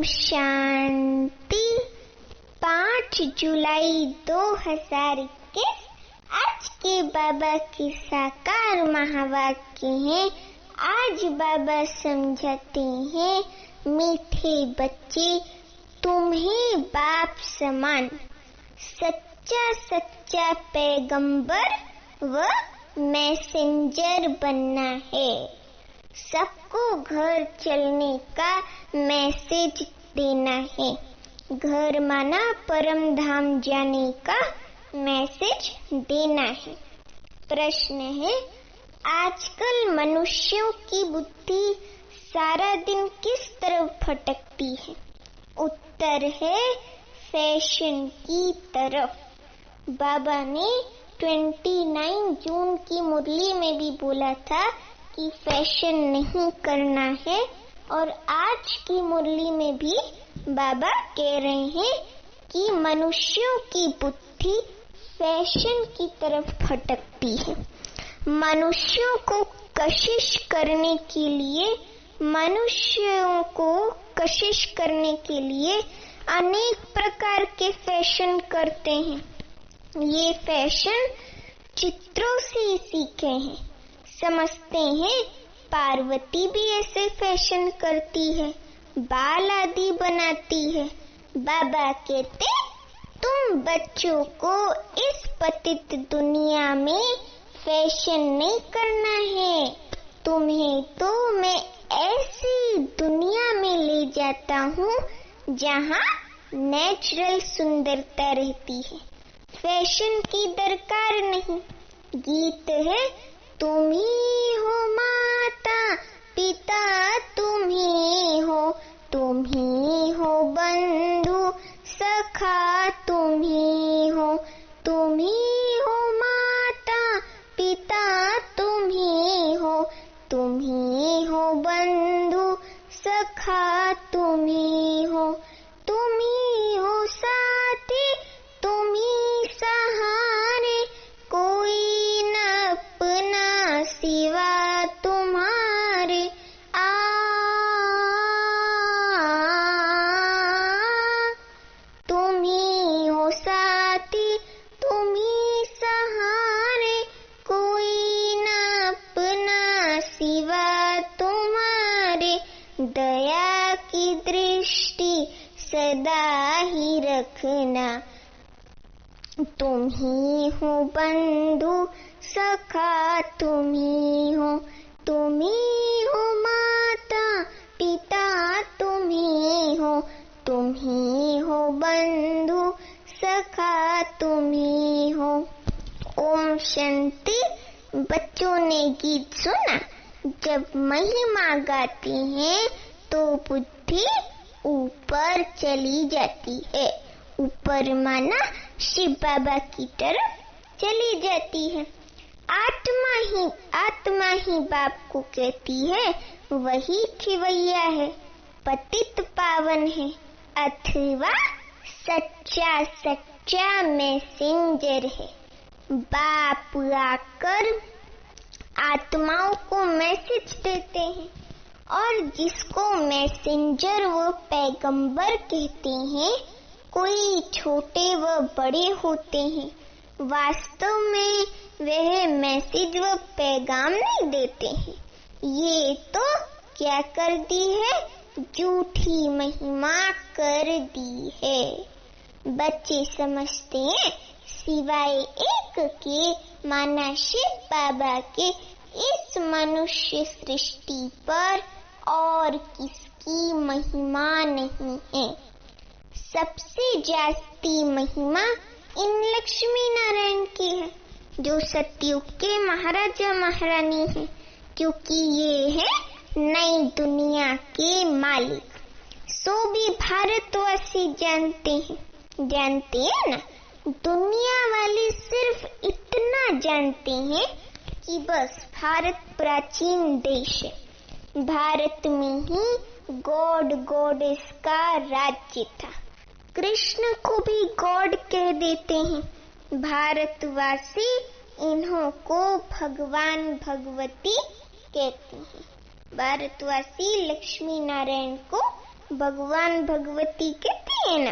शांति। 5 जुलाई 2021 आज के बाबा के साकार महावाक्य हैं। आज बाबा समझाते हैं, मीठे बच्चे तुम्हें बाप समान सच्चा पैगंबर व मैसेंजर बनना है। सबको घर चलने का मैसेज देना है। घर माना परम धाम जाने का मैसेज देना है। प्रश्न है, आजकल मनुष्यों की बुद्धि सारा दिन किस तरफ भटकती है? उत्तर है फैशन की तरफ। बाबा ने 29 जून की मुरली में भी बोला था कि फैशन नहीं करना है, और आज की मुरली में भी बाबा कह रहे हैं कि मनुष्यों की बुद्धि फैशन की तरफ भटकती है। मनुष्यों को कशिश करने के लिए अनेक प्रकार के फैशन करते हैं। ये फैशन चित्रों से सीखे हैं। समझते हैं पार्वती भी ऐसे फैशन करती है, बाल आदि बनाती है। बाबा कहते, तुम बच्चों को इस पतित दुनिया में फैशन नहीं करना है। तुम्हें तो मैं ऐसी दुनिया में ले जाता हूँ जहाँ नेचुरल सुंदरता रहती है। फैशन की दरकार नहीं। गीत है, तुम ही हो माता पिता, तुम ही हो बंधु सखा, तुम ही हो माता पिता, तुम ही हो बंधु सखा, तुम ही हो साथी, तुम ही सहारे, कोई न अपना सिवा तुम्हारे। तुम ही हो साथी, तुम ही सहारे, कोई न अपना सिवा तुम्हारे। दया की दृष्टि सदा ही रखना, तुम ही हो बंधु सखा, तुम ही हो माता पिता, तुम ही हो बंधु सखा, तुम ही हो। ओम शांति। बच्चों ने गीत सुना। जब महिमा गाती हैं तो बुद्धि ऊपर चली जाती है। ऊपर माना शिव बाबा की तरफ चली जाती है। आत्मा ही बाप को कहती है, वही खिवैया है, पतित पावन है, अथवा सच्चा मैसेंजर है। बाप आकर आत्माओं को मैसेज देते हैं, और जिसको मैसेंजर व पैगंबर कहते हैं, कोई छोटे व बड़े होते हैं। वास्तव में वह मैसेज व पैगाम नहीं देते हैं। ये तो क्या कर दी है, झूठी महिमा कर दी है। बच्चे समझते हैं सिवाय एक के माना शिव बाबा के इस मनुष्य सृष्टि पर और किसकी महिमा नहीं है। सबसे जास्ती महिमा इन लक्ष्मी नारायण की है, जो सतयुग के महाराजा महारानी है, क्योंकि ये है नई दुनिया के मालिक। सो भी भारतवासी जानते हैं ना। दुनिया वाले सिर्फ इतना जानते हैं कि बस भारत प्राचीन देश है। भारत में ही गॉडेस का राज्य था। कृष्ण को भी गॉड कह देते हैं। भारतवासी इन्हों को भगवान भगवती कहते हैं। भारतवासी लक्ष्मी नारायण को भगवान भगवती कहते हैं ना।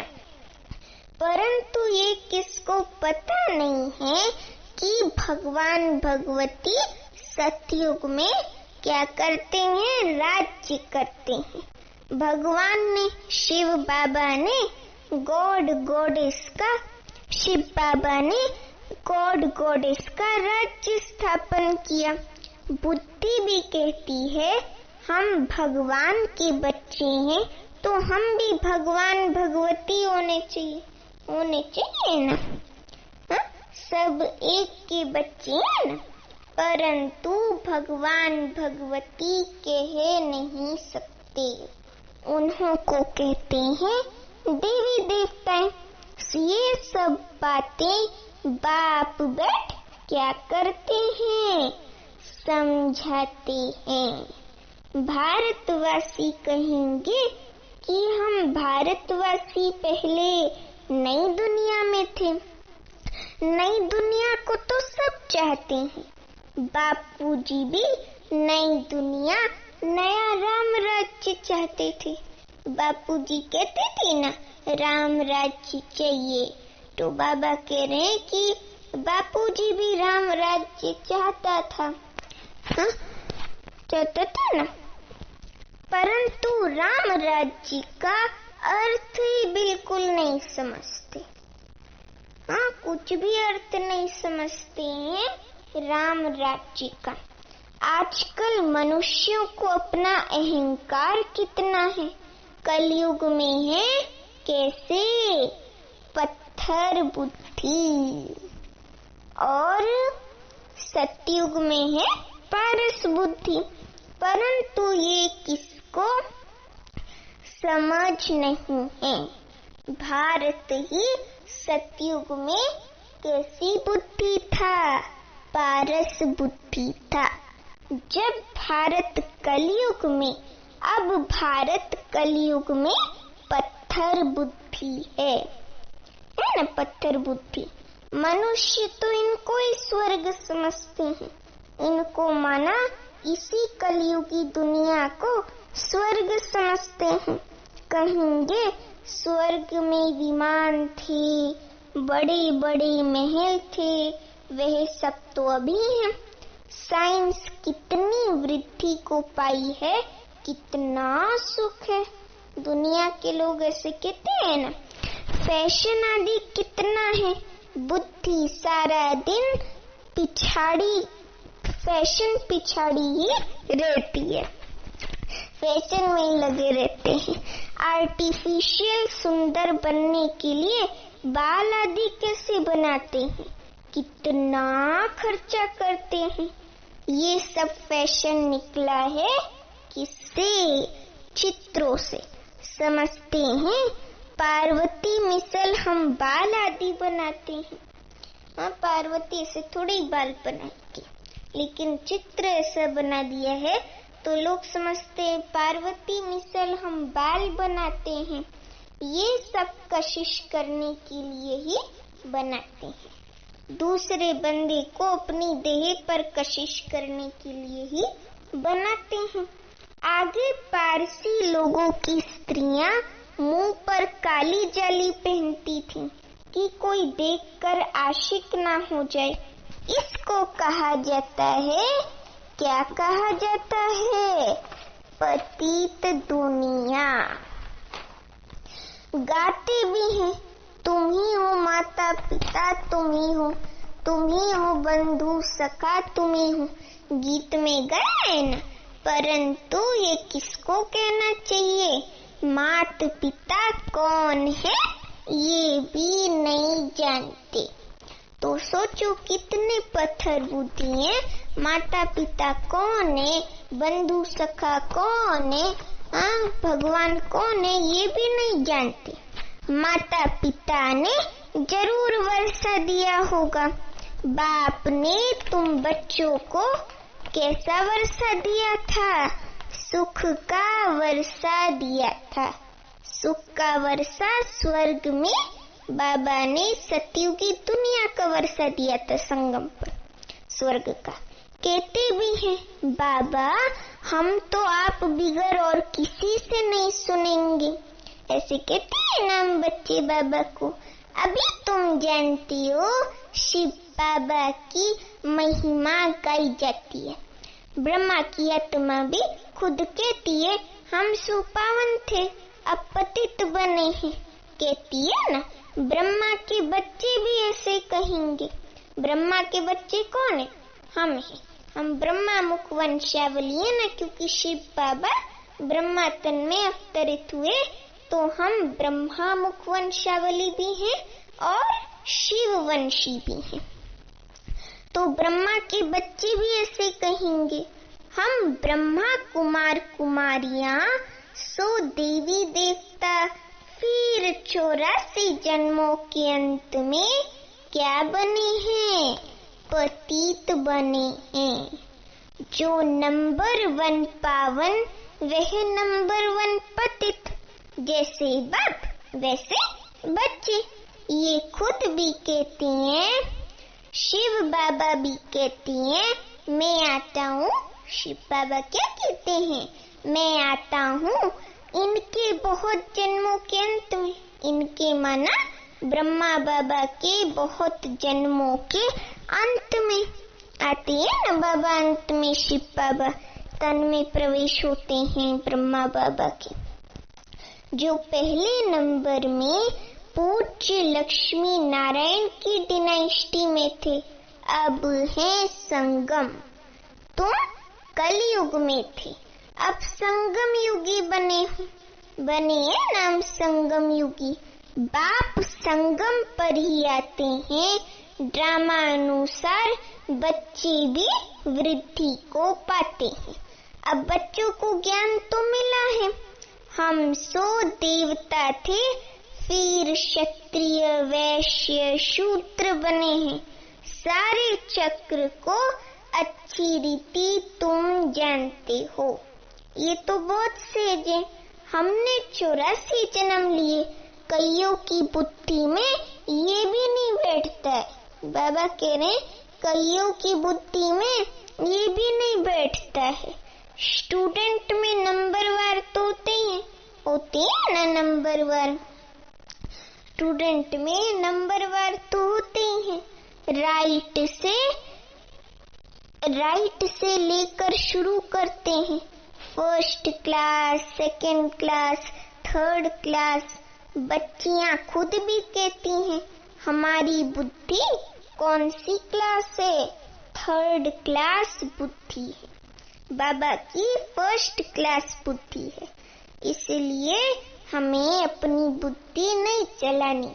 परंतु ये किसको पता नहीं है कि भगवान भगवती सतयुग में क्या करते हैं, राज्य करते हैं। भगवान ने, शिव बाबा ने गॉड गॉडेस का, शिव बाबा ने गॉड गॉडेस का राज्य स्थापन किया। बुद्धि भी कहती है हम भगवान के बच्चे हैं, तो हम भी भगवान भगवती होने चाहिए ना। सब एक के बच्चे हैं ना। परंतु भगवान भगवती कह नहीं सकते, उन्हों को कहते हैं देवी देवताएं। ये सब बातें बाप बैठ क्या करते हैं, समझाते हैं। भारतवासी कहेंगे कि हम भारतवासी पहले नई दुनिया में थे। नई दुनिया को तो सब चाहते हैं। बापूजी भी नई दुनिया, नया राम राज्य चाहते थे। बापूजी कहते थे ना राम राज्य चाहिए, तो बाबा कह रहे हैं कि बापूजी भी राम राज्य चाहता था, चाहता था ना। परंतु राम राज्य का अर्थ ही बिल्कुल नहीं समझते। कुछ भी अर्थ नहीं समझते हैं राम राज्य का। आजकल मनुष्यों को अपना अहंकार कितना है। कलयुग में है कैसे पत्थर बुद्धि, और सतयुग में है पारस बुद्धि। परंतु ये किसको समझ नहीं है। भारत ही सतयुग में कैसी बुद्धि था, पारस बुद्धि था। जब भारत कलयुग में, अब भारत कलयुग में पत्थर बुद्धि है ना, पत्थर बुद्धि। मनुष्य तो इनको ही स्वर्ग समझते हैं। इनको माना इसी कलयुगी दुनिया को स्वर्ग समझते हैं। कहेंगे स्वर्ग में विमान थे, बड़े बड़े महल थे, वह सब तो अभी है। साइंस कितनी वृद्धि को पाई है, कितना सुख है। दुनिया के लोग ऐसे कहते हैं ना। फैशन आदि कितना है, बुद्धि सारा दिन पिछाड़ी, फैशन पिछाड़ी ही रहती है। फैशन में ही लगे रहते हैं। आर्टिफिशियल सुंदर बनने के लिए बाल आदि कैसे बनाते हैं, कितना खर्चा करते हैं। ये सब फैशन निकला है किससे, चित्रों से। समझते हैं पार्वती मिसल हम बाल आदि बनाते हैं। पार्वती से थोड़ी बाल बनाएगी, लेकिन चित्र ऐसा बना दिया है तो लोग समझते हैं पार्वती मिसल हम बाल बनाते हैं। ये सब कशिश करने के लिए ही बनाते हैं। दूसरे बंदे को अपनी देह पर कशिश करने के लिए ही बनाते हैं। आगे पारसी लोगों की स्त्रियां मुंह पर काली जाली पहनती थीं कि कोई देखकर आशिक ना हो जाए। इसको कहा जाता है, क्या कहा जाता है, पतित दुनिया। गाते भी हैं, तुम ही हो माता पिता, तुम ही हो बंधु सखा, तुम ही हो। गीत में गाया है ना। परंतु ये किसको कहना चाहिए, मात पिता कौन है ये भी नहीं जानते। तो सोचो कितने पत्थर बुद्धि हैं। माता पिता कौन है, बंधु सखा कौन है, भगवान कौन है ये भी नहीं जानते। माता पिता ने जरूर वर्षा दिया होगा। बाप ने तुम बच्चों को कैसा वर्षा दिया था, सुख का वर्षा दिया था। सुख का वर्षा स्वर्ग में बाबा ने सतयुगी दुनिया का वर्षा दिया था, संगम पर स्वर्ग का। कहते भी हैं, बाबा हम तो आप बिगर और किसी से नहीं सुनेंगे। ऐसे कहते हैं ना हम बच्चे बाबा को। अभी तुम जानती हो शिव बाबा की महिमा गाई जाती है। ब्रह्मा की आत्मा भी खुद कहती है हम सुपावन थे, अब पतित बने हैं। कहती है ना, ब्रह्मा के बच्चे भी ऐसे कहेंगे। ब्रह्मा के बच्चे कौन है? हम हैं। हम ब्रह्मा मुख वंशावली है ना, क्योंकि शिव बाबा ब्रह्मा तन में अवतरित हुए, तो हम ब्रह्मा मुख वंशावली भी हैं और शिव वंशी भी हैं। तो ब्रह्मा के बच्चे भी ऐसे कहेंगे, हम ब्रह्मा कुमार कुमारियां, सो देवी देवता, फिर 84 जन्मों के अंत में क्या बने हैं? पतित बने हैं। जो नंबर 1 पावन, वह नंबर 1 पतित। जैसे बाप वैसे बच्चे। ये खुद भी कहती हैं, शिव बाबा भी कहती हैं, मैं आता हूँ। शिव बाबा क्या कहते हैं? मैं आता हूँ इनके बहुत जन्मों के अंत में। इनके माना ब्रह्मा बाबा के बहुत जन्मों के अंत में आते हैं ना बाबा। अंत में शिव बाबा तन में प्रवेश होते हैं ब्रह्मा बाबा के। जो पहले नंबर में पूज्य लक्ष्मी नारायण की डिनाइस्टी में थे, अब है संगम। तुम कलयुग में थे, अब संगम युगी बने हैं नाम संगम युगी। बाप संगम पर ही आते हैं। ड्रामा अनुसार बच्चे भी वृद्धि को पाते हैं। अब बच्चों को ज्ञान तो मिला है। हम सो देवता थे, फिर क्षत्रिय वैश्य शूद्र बने हैं। सारे चक्र को अच्छी रीति तुम जानते हो। ये तो बहुत सहज है। हमने 84 जन्म लिए, कईयों की बुद्धि में ये भी नहीं बैठता है। बाबा कह रहे कईयों की बुद्धि में ये भी नहीं बैठता है। स्टूडेंट में नंबरवार तो होते हैं ना नंबरवार। स्टूडेंट में नंबरवार तो होते हैं। राइट से लेकर शुरू करते हैं। First class, second class, third class. बच्चियां खुद भी कहती हैं, हमारी बुद्धि कौन सी क्लास है? थर्ड क्लास बुद्धि है। बाबा की फर्स्ट क्लास बुद्धि है। इसलिए हमें अपनी बुद्धि नहीं चलानी।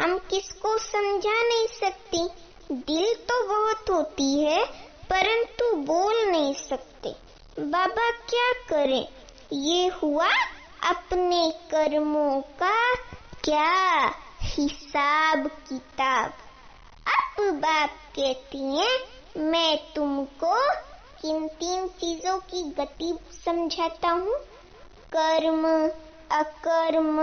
हम किसको समझा नहीं सकती। दिल तो बहुत होती है, परंतु बोल नहीं सकते। बाबा क्या करें? ये हुआ अपने कर्मों का क्या हिसाब किताब। अब बाप कहती हैं, मैं तुमको किन 3 चीजों की गति समझाता हूँ। कर्म, अकर्म,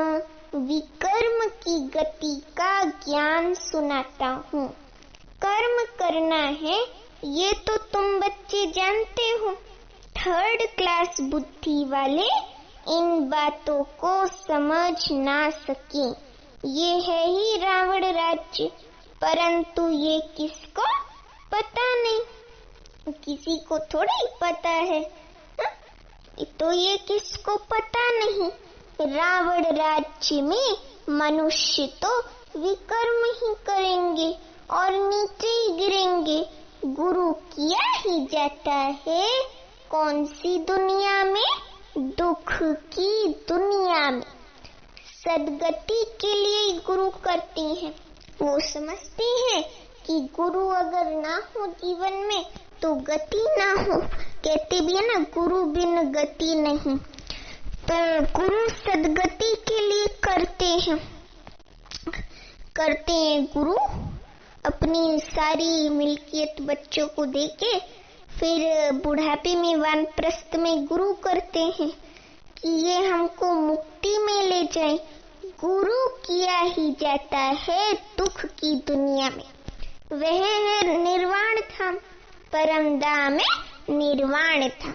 विकर्म की गति का ज्ञान सुनाता हूँ। कर्म करना है, ये तो तुम बच्चे जानते हो। थर्ड क्लास बुद्धि वाले इन बातों को समझ ना सके। ये है ही रावण राज्य, परंतु ये किसको पता नहीं। किसी को थोड़ी पता है। तो ये किसको पता नहीं। रावण राज्य में मनुष्य तो विकर्म ही करेंगे और नीचे ही गिरेंगे। गुरु किया ही जाता है कौन सी दुनिया में? दुख की दुनिया में। सदगति के लिए गुरु करते हैं। वो समझते हैं कि गुरु अगर ना हो जीवन में तो गति ना हो। कहते भी है ना, गुरु बिन गति नहीं। तो गुरु सदगति के लिए करते हैं गुरु। अपनी सारी मिल्कियत बच्चों को देके फिर बुढ़ापे में वानप्रस्थ में गुरु करते हैं कि ये हमको मुक्ति में ले जाए। गुरु किया ही जाता है दुख की दुनिया में। वह है निर्वाण धाम। परमधाम में निर्वाण था।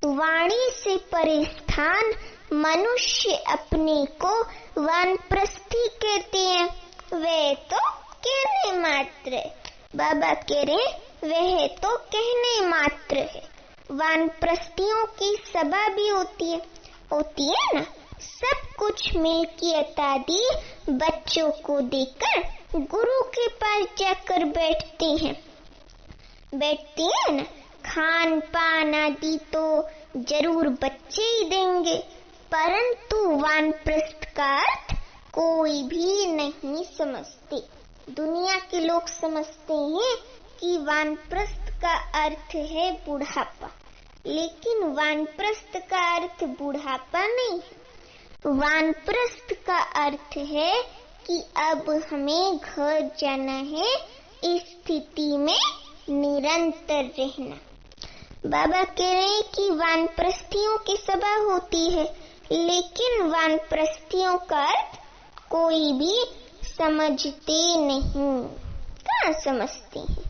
वाणी से परे स्थान मनुष्य अपने को वानप्रस्थी कहते हैं। वह तो कहने मात्र है। बाबा कह रहे वह तो कहने मात्र है। वानप्रस्थियों की सभा भी होती है ना। सब कुछ मिल्कियत आदि बच्चों को देकर गुरु के पास जाकर बैठते हैं ना। खान पान आदि तो जरूर बच्चे ही देंगे, परंतु वानप्रस्थ का अर्थ कोई भी नहीं समझते। दुनिया के लोग समझते हैं कि वानप्रस्थ का अर्थ है बुढ़ापा, लेकिन वानप्रस्थ का अर्थ बुढ़ापा नहीं है। वानप्रस्थ का अर्थ है कि अब हमें घर जाना है, इस स्थिति में निरंतर रहना। बाबा कह रहे हैं कि वानप्रस्थियों की सभा होती है, लेकिन वानप्रस्थियों का अर्थ कोई भी समझते नहीं। कहाँ समझते हैं?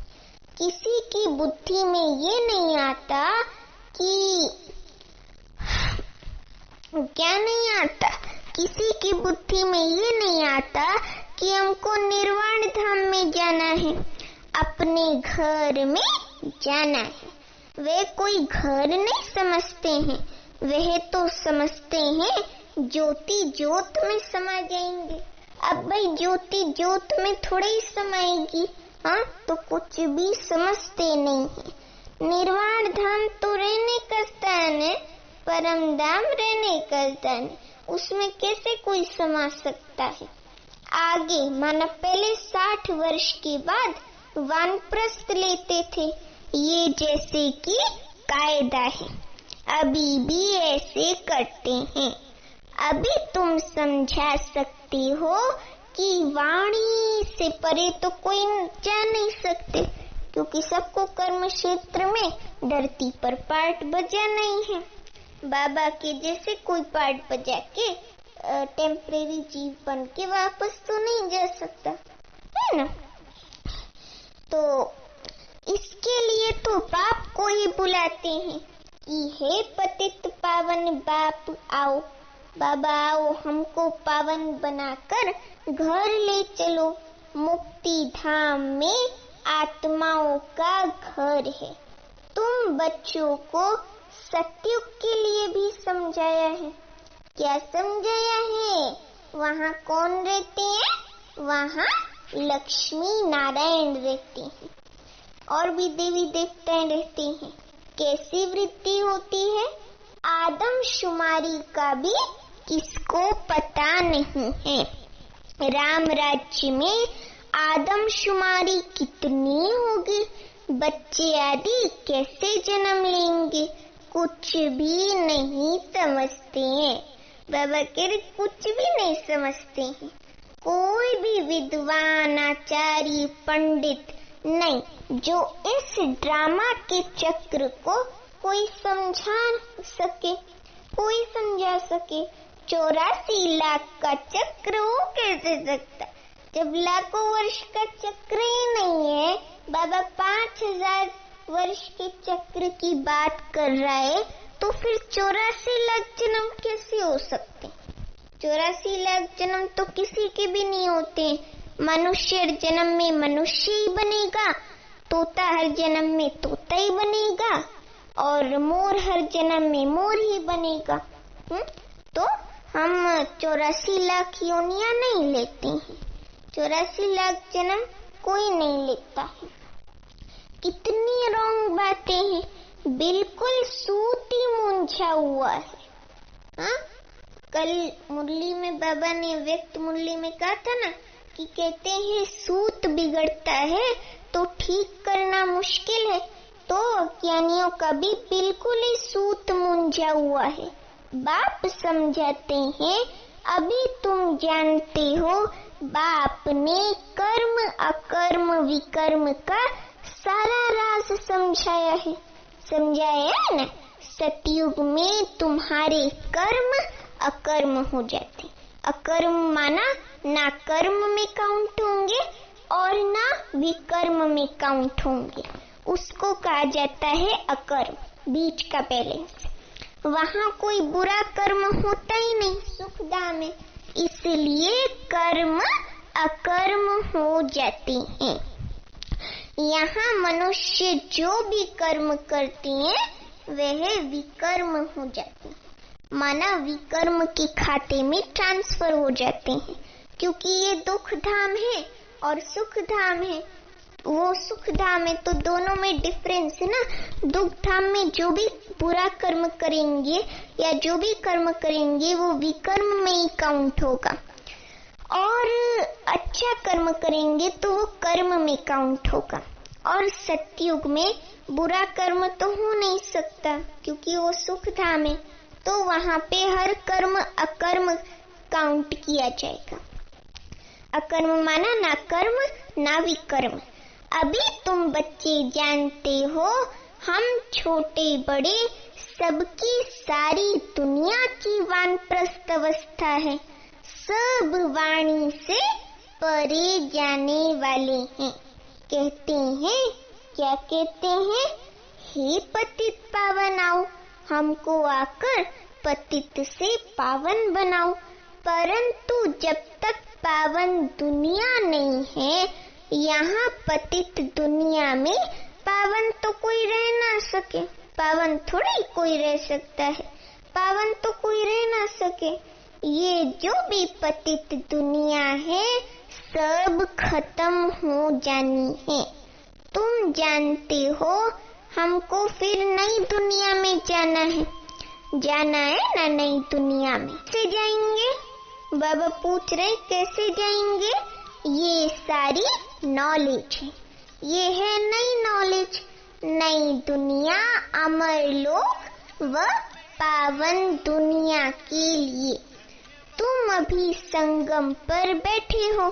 किसी की बुद्धि में ये नहीं आता कि क्या नहीं आता, किसी की बुद्धि में ये नहीं आता कि हमको निर्वाण धाम में जाना है, अपने घर में जाना है। वे कोई घर नहीं समझते हैं, वह तो समझते हैं ज्योति ज्योत में समा जाएंगे। अब भाई ज्योति ज्योत में थोड़ी ही समाएगी, हाँ, तो कुछ भी समझते नहीं है। निर्वाण धाम तो रहने का स्थान है, परम धाम रहने का स्थान है, उसमें कैसे कोई समा सकता है? आगे माना पहले 60 वर्ष के बाद वानप्रस्थ लेते थे, ये जैसे कि कायदा है, अभी भी ऐसे करते हैं। अभी तुम समझा सकते हो कि वाणी से परे तो कोई जा नहीं सकते, क्योंकि सबको कर्म क्षेत्र में धरती पर पार्ट बजा नहीं है। बाबा के जैसे कोई पार्ट बजा के टेम्परेरी जीव बन के वापस तो नहीं जा सकता, है ना। तो इसके लिए तो बाप को ही बुलाते हैं कि हे पतित पावन बाप आओ, बाबा आओ, हमको पावन बनाकर घर ले चलो। मुक्ति धाम में आत्माओं का घर है। तुम बच्चों को सतयुग के लिए भी समझाया है। क्या समझाया है? वहाँ कौन रहते हैं? वहाँ लक्ष्मी नारायण रहते हैं और भी देवी देवता रहते हैं। कैसी वृद्धि होती है? आदमशुमारी का भी किसको पता नहीं है। राम राज्य में आदमशुमारी कितनी होगी, बच्चे आदि कैसे जन्म लेंगे, कुछ भी नहीं समझते हैं। बाबा कह रहे कुछ भी नहीं समझते हैं। कोई भी विद्वान आचार्य पंडित नहीं जो इस ड्रामा के चक्र को कोई समझा सके, कोई समझा सके। 84 लाख का चक्र हो कैसे सकता, जब लाखों वर्ष का चक्र ही नहीं है। बाबा 5000 वर्ष के चक्र की बात कर रहा है, तो फिर 84 लाख जन्म कैसे हो सकते? 84 लाख जन्म तो किसी के भी नहीं होते। मनुष्य जन्म में मनुष्य ही बनेगा, तोता हर जन्म में तोता ही बनेगा, और मोर हर जन्म में मोर ही बनेगा। तो हम 84 लाख योनियां नहीं लेते हैं, 84 लाख जन्म कोई नहीं लेता है। कितनी रॉन्ग बातें हैं, बिल्कुल सूत ही मुंझा हुआ है। हाँ, कल मुरली में बाबा ने व्यक्त मुरली में कहा था ना कि कहते हैं सूत बिगड़ता है तो ठीक करना मुश्किल है, तो अज्ञानियों का भी बिल्कुल ही सूत मुंझा हुआ है। बाप समझाते हैं, अभी तुम जानते हो बाप ने कर्म अकर्म विकर्म का सारा राज समझाया है, समझाया है ना। सतयुग में तुम्हारे कर्म अकर्म हो जाते। अकर्म माना ना कर्म में काउंट होंगे और ना विकर्म में काउंट होंगे। उसको कहा जाता है अकर्म, बीच का बैलेंस। वहाँ कोई बुरा कर्म होता ही नहीं, सुखधाम है, इसलिए कर्म अकर्म हो जाते हैं। यहाँ मनुष्य जो भी कर्म करते हैं वह विकर्म हो जाते हैं, माना विकर्म के खाते में ट्रांसफर हो जाते हैं, क्योंकि ये दुख धाम है और सुख धाम है। वो सुख धाम है तो दोनों में डिफरेंस है ना। दुख धाम में जो भी बुरा कर्म करेंगे या जो भी कर्म करेंगे वो विकर्म में ही काउंट होगा, और अच्छा कर्म करेंगे तो वो कर्म में काउंट होगा। और सतयुग में बुरा कर्म तो हो नहीं सकता क्योंकि वो सुख धाम है, तो वहाँ पे हर कर्म अकर्म काउंट किया जाएगा। अकर्म माना ना कर्म ना विकर्म। अभी तुम बच्चे जानते हो, हम छोटे बड़े सबकी सारी दुनिया की वानप्रस्थ अवस्था है, सब वाणी से परे जाने वाले हैं। कहते हैं, क्या कहते हैं? हे पतित पावन आओ, हमको आकर पतित से पावन बनाओ। परंतु जब तक पावन दुनिया नहीं है, यहाँ पतित दुनिया में पावन तो कोई रह ना सके। पावन थोड़ी कोई रह सकता है, पावन तो कोई रह ना सके। ये जो भी पतित दुनिया है सब खत्म हो जानी है। तुम जानते हो हमको फिर नई दुनिया में जाना है। जाना है ना नई दुनिया में। कैसे जाएंगे? बाबा पूछ रहे कैसे जाएंगे? ये सारी नॉलेज है, ये है नई नॉलेज। नई दुनिया अमर लोक व पावन दुनिया के लिए। तुम अभी संगम पर बैठे हो,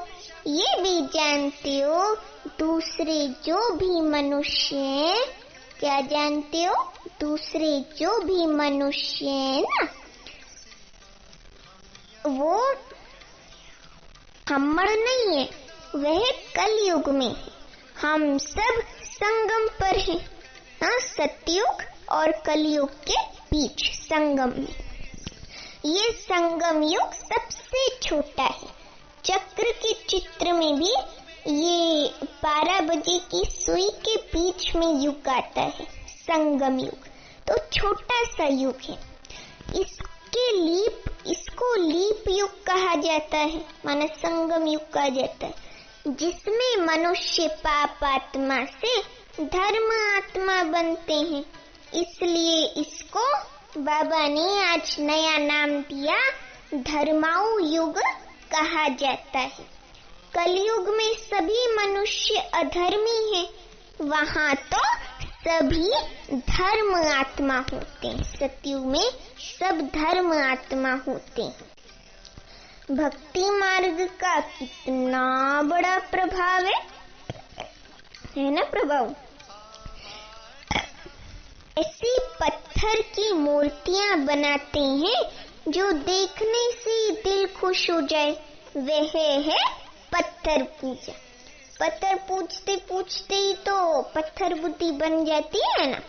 ये भी जानते हो दूसरे जो भी मनुष्य हैं, क्या जानते हो? दूसरे जो भी मनुष्य हैं ना, वो हमर नहीं है, वह कलयुग में है। हम सब संगम पर हैं। हाँ, सतयुग और कलयुग के बीच संगम में। ये संगम युग सबसे छोटा है। चक्र के चित्र में भी ये 12 बजे की सुई के बीच में युग आता है, संगम युग। तो छोटा सा युग है। इसको लीप युग कहा जाता है, माना संगम युग कहा जाता है, जिसमें मनुष्य पाप आत्मा से धर्म आत्मा बनते हैं। इसलिए इसको बाबा ने आज नया नाम दिया, धर्माऊ युग कहा जाता है। कलयुग में सभी मनुष्य अधर्मी हैं, वहाँ तो सभी धर्म आत्मा होते हैं। सतयुग में सब धर्म आत्मा होते हैं। भक्ति मार्ग का कितना बड़ा प्रभाव है ना प्रभाव। ऐसी पत्थर की मूर्तियां बनाते हैं जो देखने से दिल खुश हो जाए, वह है पत्थर पूजा। पत्थर पूजते पूजते ही तो पत्थर बुद्धि बन जाती है ना।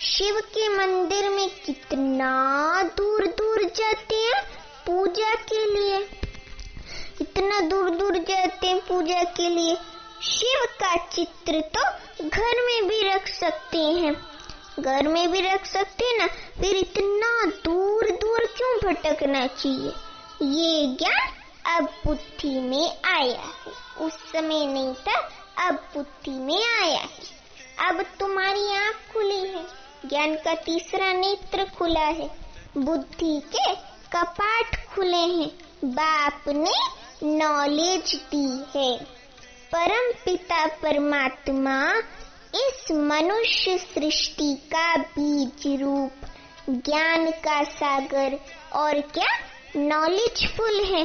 शिव के मंदिर में कितना दूर दूर जाते हैं पूजा के लिए, इतना दूर दूर जाते हैं पूजा के लिए। शिव का चित्र तो घर में भी रख सकते हैं, घर में भी रख सकते हैं ना, फिर इतना दूर दूर क्यों भटकना चाहिए। ये ज्ञान अब बुद्धि में आया है, उस समय नहीं था, अब बुद्धि में आया है। अब तुम्हारी आँख खुली है, ज्ञान का तीसरा नेत्र खुला है, बुद्धि के कपाट खुले हैं, बाप ने नॉलेज दी है। परम पिता परमात्मा इस मनुष्य सृष्टि का बीज रूप, ज्ञान का सागर और क्या नॉलेजफुल है।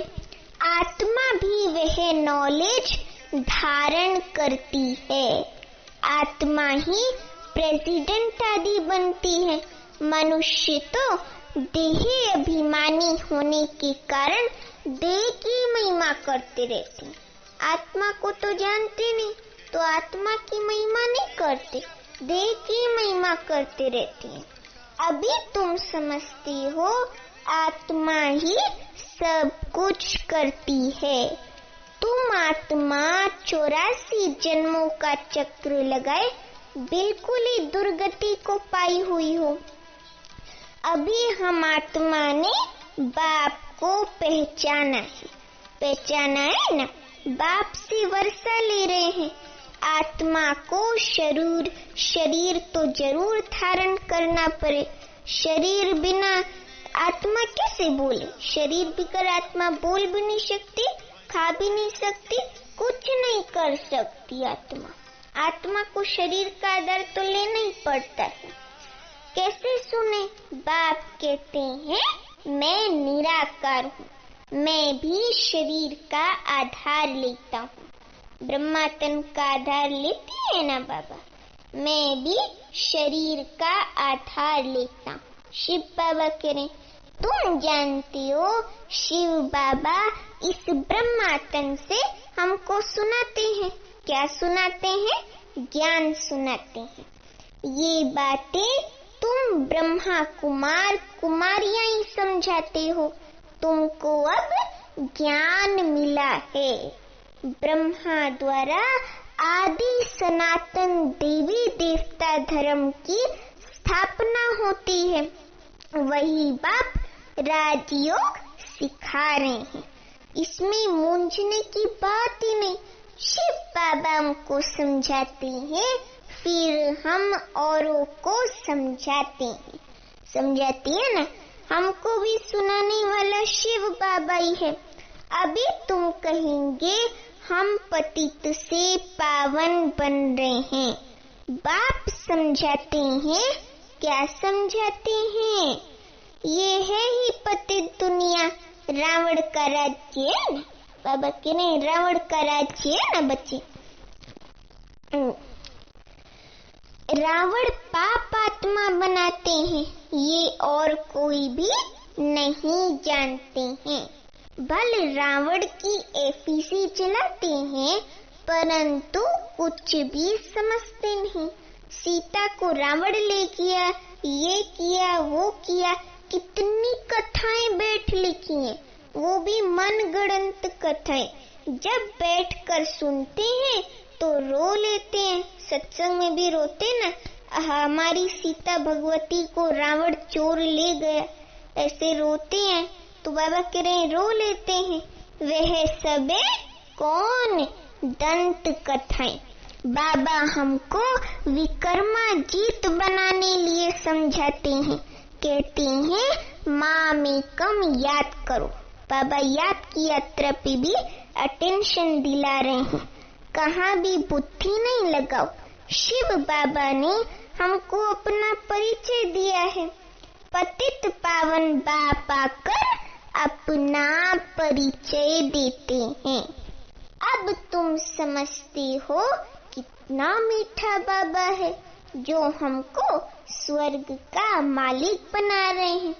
आत्मा भी वह नॉलेज धारण करती है। आत्मा ही प्रेसिडेंट आदि बनती है। मनुष्य तो देही अभिमानी होने के कारण देह की महिमा करते रहते हैं। आत्मा को तो जानते नहीं, तो आत्मा की महिमा नहीं करते। देह की महिमा करते रहती हैं। अभी तुम समझती हो आत्मा ही सब कुछ करती है। तुम आत्मा 84 जन्मों का चक्र लगाए बिल्कुल ही दुर्गति को पाई हुई हो। अभी हम आत्मा ने बाप को पहचाना है ना, बाप से वर्षा ले रहे हैं। आत्मा को शरीर तो जरूर धारण करना पड़े। शरीर बिना आत्मा कैसे बोले? शरीर बिगर आत्मा बोल भी नहीं सकती, खा भी नहीं सकती, कुछ नहीं कर सकती। आत्मा को शरीर का आधार तो लेना ही पड़ता है। कैसे सुने? बाप कहते हैं मैं निराकार हूँ, मैं भी शरीर का आधार लेता हूँ। ब्रह्मा तन का आधार लेती है ना बाबा, मैं भी शरीर का आधार लेता हूँ। शिव बाबा कह रहे तुम जानती हो शिव बाबा इस ब्रह्मा तन से हमको सुनाते हैं। क्या सुनाते हैं? ज्ञान सुनाते हैं। ये बातें तुम ब्रह्मा कुमार कुमारियां ही समझाते हो। तुमको अब ज्ञान मिला है। ब्रह्मा द्वारा आदि सनातन देवी देवता धर्म की स्थापना होती है। वही बाप राजयोग सिखा रहे हैं। इसमें मूंझने की बात ही नहीं। शिव बाबा हमको समझाते हैं, फिर हम औरों को समझाते हैं ना। हमको भी सुनाने वाला शिव बाबा ही है। अभी तुम कहेंगे हम पतित से पावन बन रहे हैं। बाप समझाते हैं। क्या समझाते हैं? ये है ही पतित दुनिया, रावण का राज्य है ना। बाबा कह रहे हैं रावण का राज्य है ना बच्चे। रावण पाप आत्मा बनाते हैं, ये और कोई भी नहीं जानते हैं। भले रावण की एफीसी चलाते हैं, परंतु कुछ भी समझते नहीं। सीता को रावण ले गया, ये किया वो किया, कितनी कथाएं बैठ लिखी हैं, वो भी मनगढ़ंत कथाएं। जब बैठकर सुनते हैं तो रो लेते हैं। सत्संग में भी रोते ना, हमारी सीता भगवती को रावण चोर ले गया, ऐसे रोते हैं। तो बाबा कह रहे हैं रो लेते हैं। वह सबे कौन? दंत कथाएं। बाबा हमको विक्रमाजीत बनाने लिए समझाते हैं। कहते हैं मामेकम याद करो। बाबा याद की यात्रा पे भी अटेंशन दिला रहे हैं। कहाँ भी बुद्धि नहीं लगाओ। शिव बाबा ने हमको अपना परिचय दिया है। पतित पावन बाप आकर अपना परिचय देते हैं। अब तुम समझते हो कितना मीठा बाबा है, जो हमको स्वर्ग का मालिक बना रहे हैं।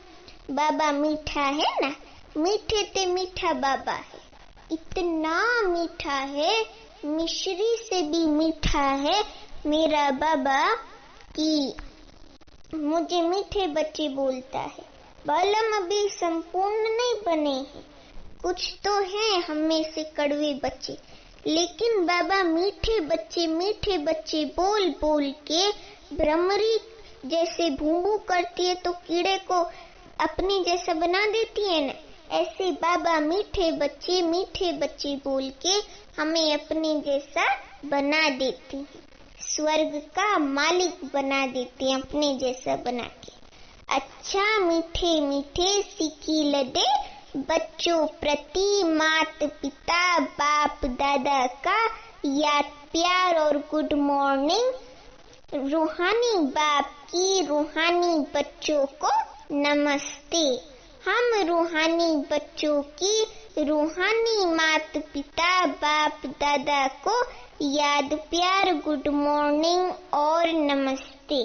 बाबा मीठा है ना, मीठे ते मीठा बाबा है। इतना मीठा है, मिश्री से भी मीठा है मेरा बाबा कि मुझे मीठे बच्चे बोलता है। बालम अभी संपूर्ण नहीं बने हैं, कुछ तो हैं हमें से कड़वे बच्चे, लेकिन बाबा मीठे बच्चे बोल बोल के भ्रमरी जैसे भूंबू करती है तो कीड़े को अपनी जैसा बना देती है ना, ऐसे बाबा मीठे बच्चे बोल के हमें अपने जैसा बना देते हैं। स्वर्ग का मालिक बना देते हैं अपने जैसा बना के। अच्छा मीठे मीठे सीखी लदे बच्चों प्रति मात पिता बाप दादा का याद प्यार और गुड मॉर्निंग। रूहानी बाप की रूहानी बच्चों को नमस्ते। हम रूहानी बच्चों की रूहानी मात पिता बाप दादा को याद प्यार गुड मॉर्निंग और नमस्ते।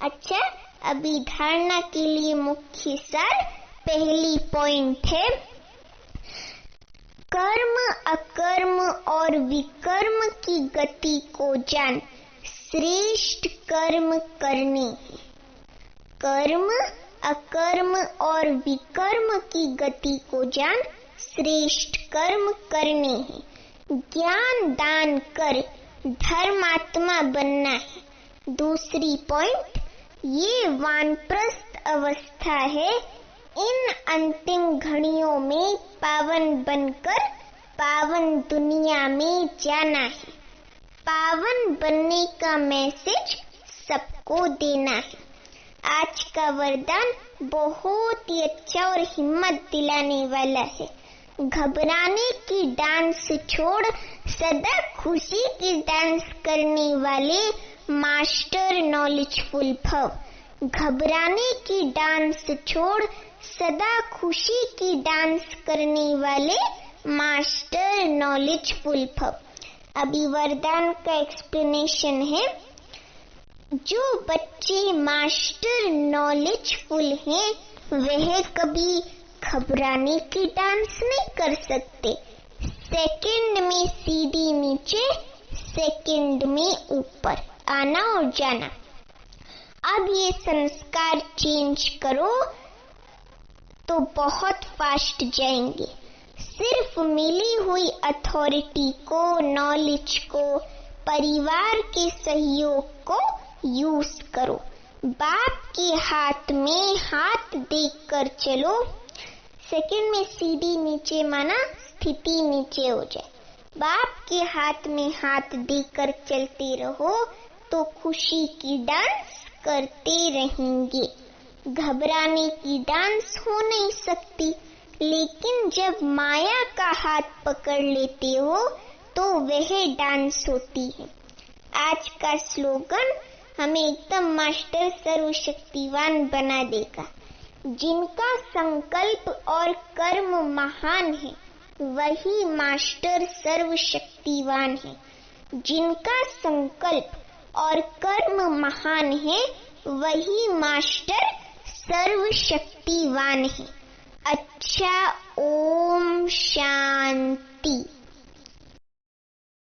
अच्छा, अभी धारणा के लिए मुख्य सार पहली पॉइंट है कर्म अकर्म और विकर्म की गति को जान। श्रेष्ठ कर्म करने हैं। कर्म, अकर्म और विकर्म की गति को जान, श्रेष्ठ कर्म करने हैं। ज्ञान दान कर धर्मात्मा बनना है। दूसरी पॉइंट, ये वानप्रस्थ अवस्था है। इन अंतिम घड़ियों में पावन बनकर पावन दुनिया में जाना है। पावन बनने का मैसेज सबको देना है। आज का वरदान बहुत ही अच्छा और हिम्मत दिलाने वाला है। घबराने की डांस छोड़ सदा खुशी की डांस करने वाले मास्टर नॉलेजफुल भव। घबराने की डांस छोड़ सदा खुशी की डांस करने वाले मास्टर नॉलेजफुल भव। अभी वरदान का एक्सप्लेनेशन है। जो बच्चे मास्टर नॉलेजफुल हैं, वह कभी घबराने की डांस नहीं कर सकते। सेकंड में सीढ़ी नीचे, सेकंड में ऊपर, आना और जाना। अब ये संस्कार चेंज करो तो बहुत फास्ट जाएंगे। सिर्फ मिली हुई अथॉरिटी को, नॉलेज को, परिवार के सहयोग को यूज करो। बाप के हाथ में हाथ देकर चलो। सेकंड में सीढ़ी नीचे माना स्थिति नीचे हो जाए। बाप के हाथ में हाथ देकर चलते रहो तो खुशी की डांस करते रहेंगे। घबराने की डांस हो नहीं सकती, लेकिन जब माया का हाथ पकड़ लेते हो तो वह डांस होती है। आज का स्लोगन हमें एकदम मास्टर सर्वशक्तिवान बना देगा। जिनका संकल्प और कर्म महान है, वही मास्टर सर्वशक्तिवान है। जिनका संकल्प और कर्म महान है, वही मास्टर सर्वशक्तिवान है। अच्छा, ओम शांति।